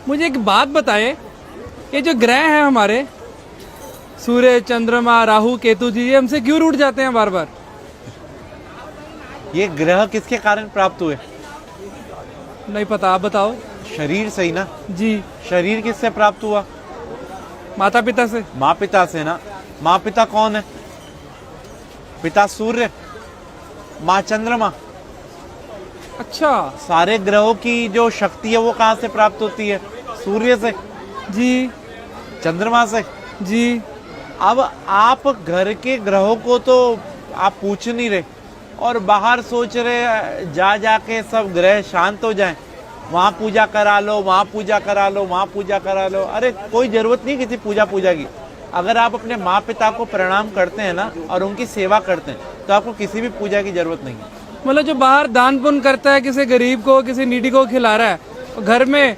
मुझे एक बात बताएं, ये जो ग्रह हैं हमारे सूर्य, चंद्रमा, राहु, केतु जी, ये हमसे क्यों रूठ जाते हैं बार बार? ये ग्रह किसके कारण प्राप्त हुए? नहीं पता, आप बताओ। शरीर से ही ना। जी। शरीर किससे प्राप्त हुआ? माता पिता से। माँ पिता से ना। माँ पिता कौन है? पिता सूर्य, माँ चंद्रमा। अच्छा। सारे ग्रहों की जो शक्ति है वो कहाँ से प्राप्त होती है? सूर्य से, जी। चंद्रमा से। जी। अब आप घर के ग्रहों को तो आप पूछ नहीं रहे और बाहर सोच रहे जा जाके सब ग्रह शांत हो जाएं, वहाँ पूजा करा लो, वहाँ पूजा करा लो, वहाँ पूजा करा लो। अरे कोई जरूरत नहीं किसी पूजा की। अगर आप अपने माँ पिता को प्रणाम करते हैं ना और उनकी सेवा करते हैं तो आपको किसी भी पूजा की जरूरत नहीं है। मतलब जो बाहर दान पुण्य करता है, किसी गरीब को, किसी नीडी को खिला रहा है, और घर में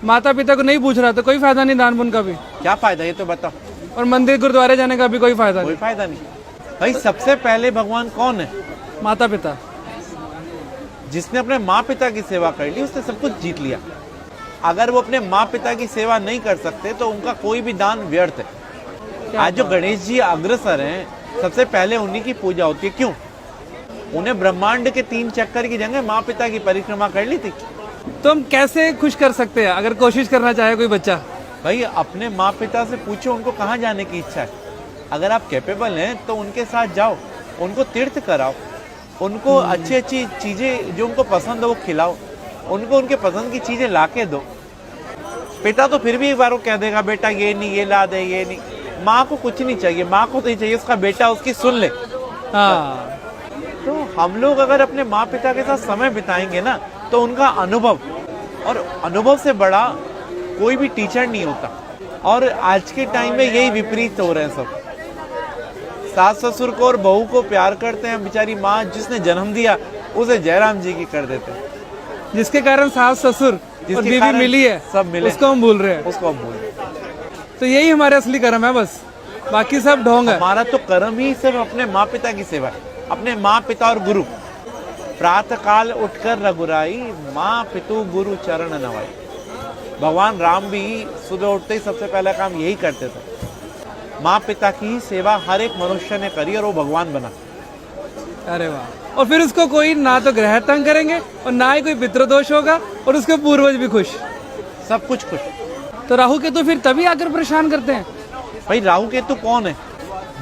माता पिता को नहीं पूछ रहा, तो कोई फायदा नहीं दान पुण्य का भी। क्या फायदा ये तो बताओ। और मंदिर गुरुद्वारे जाने का भी कोई फायदा कोई नहीं। फायदा नहीं। भाई सबसे पहले भगवान कौन है? माता पिता। जिसने अपने माँ पिता की सेवा कर ली उसने सब कुछ जीत लिया। अगर वो अपने माँ पिता की सेवा नहीं कर सकते तो उनका कोई भी दान व्यर्थ है। आज जो गणेश जी अग्रसर हैं, सबसे पहले उन्हीं की पूजा होती है। क्यों? उन्हें ब्रह्मांड के 3 चक्कर की जगह माँ पिता की परिक्रमा कर ली थी। तो हम कैसे खुश कर सकते हैं अगर कोशिश करना चाहे कोई बच्चा? भाई अपने माँ पिता से पूछो उनको कहाँ जाने की इच्छा है। अगर आप कैपेबल हैं तो उनके साथ जाओ, उनको तीर्थ कराओ, उनको अच्छी अच्छी चीजें जो उनको पसंद है वो खिलाओ, उनको उनके पसंद की चीजें ला के दो। पिता तो फिर भी एक बार वो कह देगा बेटा ये नहीं, ये ला दे, ये नहीं। माँ को कुछ नहीं चाहिए, माँ को तो ये चाहिए उसका बेटा उसकी सुन ले। हाँ। तो हम लोग अगर अपने माँ पिता के साथ समय बिताएंगे ना तो उनका अनुभव, और अनुभव से बड़ा कोई भी टीचर नहीं होता। और आज के टाइम में यही विपरीत हो रहे हैं सब। सास ससुर को और बहू को प्यार करते हैं, बेचारी माँ जिसने जन्म दिया उसे जयराम जी की कर देते हैं। जिसके कारण सास ससुर और बीवी मिली है, सब मिले, उसको हम भूल रहे हैं। उसको हम भूल रहे हैं। तो यही हमारे असली कर्म है, बस बाकी सब ढोंग है। हमारा तो कर्म ही सिर्फ अपने माँ पिता की सेवा है, अपने माँ पिता और गुरु। प्रातः काल उठकर रघुराई, माँ पितु गुरु चरण नवाई। भगवान राम भी सुबह उठते ही सबसे पहला काम यही करते थे। माँ पिता की ही सेवा हर एक मनुष्य ने करी और वो भगवान बना। अरे वाह। और फिर उसको कोई ना तो ग्रह तंग करेंगे और ना ही कोई पितृदोष होगा और उसके पूर्वज भी खुश, सब कुछ खुश। तो राहु केतु फिर तभी आकर परेशान करते हैं। भाई राहु केतु कौन है?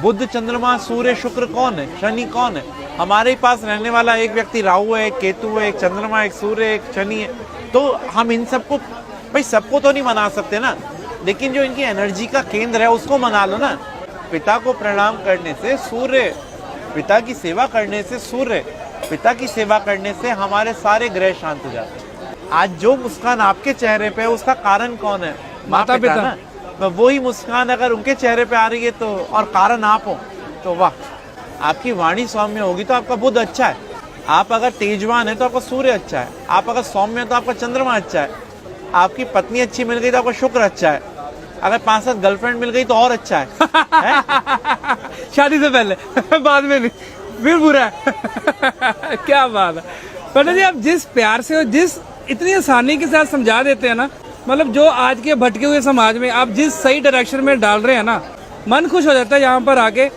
बुध, चंद्रमा, सूर्य, शुक्र कौन है? शनि कौन है? हमारे पास रहने वाला एक व्यक्ति राहु है, एक केतु है, एक चंद्रमा, एक सूर्य, एक शनि है। तो हम इन सबको, भाई सबको तो नहीं मना सकते ना, लेकिन जो इनकी एनर्जी का केंद्र है उसको मना लो ना। पिता को प्रणाम करने से सूर्य, पिता की सेवा करने से सूर्य, पिता की सेवा करने से हमारे सारे ग्रह शांत हो जाते हैं। आज जो मुस्कान आपके चेहरे पे है उसका कारण कौन है? माता पिता ना। तो वही मुस्कान अगर उनके चेहरे पे आ रही है तो, और कारण आप हो, तो वाह। आपकी वाणी सौम्य होगी तो आपका बुध अच्छा है। आप अगर तेजवान है तो आपका सूर्य अच्छा है। आप अगर सौम्य है तो आपका चंद्रमा अच्छा है। आपकी पत्नी अच्छी मिल गई तो आपका शुक्र अच्छा है। अगर 5-7 गर्लफ्रेंड मिल गई तो और अच्छा है, है? शादी से पहले बाद में नहीं, फिर बुरा है। क्या बात है पंडित जी, आप जिस प्यार से और जिस इतनी आसानी के साथ समझा देते हैं ना, मतलब जो आज के भटके हुए समाज में आप जिस सही डायरेक्शन में डाल रहे हैं ना, मन खुश हो जाता है यहाँ पर आके।